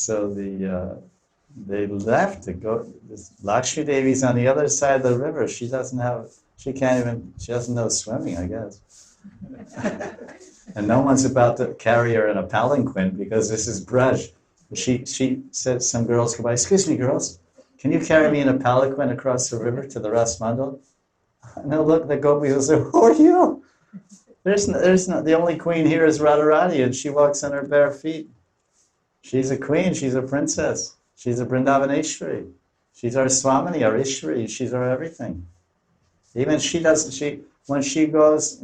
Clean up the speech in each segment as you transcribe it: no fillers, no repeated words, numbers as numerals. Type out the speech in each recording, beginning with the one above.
so they left to go. Lakshmi Devi's on the other side of the river. She doesn't know swimming, I guess. And no one's about to carry her in a palanquin because this is Braj. She said, some girls go by, excuse me, girls, can you carry me in a palanquin across the river to the Rasmandal? No, look, the gopis will say, who are you? There's no, the only queen here is Radharani, and she walks on her bare feet. She's a queen, she's a princess. She's a Vrindavaneshwari. She's our Swamini, our Ishwari. She's our everything. Even when she goes,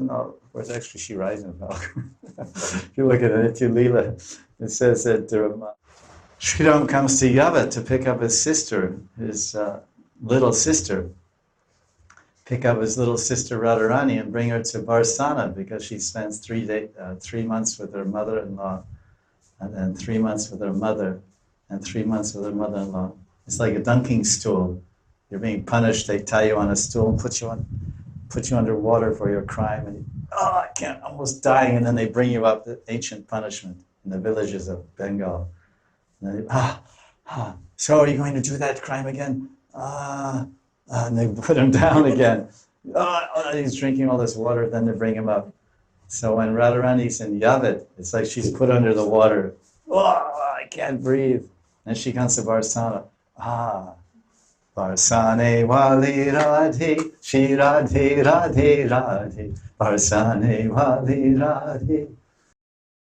where's actually she rides in a palanquin? If you look at it, Lila, it says that Sri Ram comes to Yavat to pick up his sister, his little sister. Pick up his little sister Radharani and bring her to Barsana because she spends 3 months with her mother-in-law, and then 3 months with her mother, and 3 months with her mother-in-law. It's like a dunking stool. You're being punished. They tie you on a stool and put you under water for your crime, and I can't, almost dying, and then they bring you up, the ancient punishment in the villages of Bengal. And then so are you going to do that crime again? And they put him down again. He's drinking all this water, then they bring him up. So when Radharani's in Yavat, it's like she's put under the water. I can't breathe. And she comes to Barsana. Barsane wali radhi, Shri Radhe Radhe Radhe, Barsane wali radhi.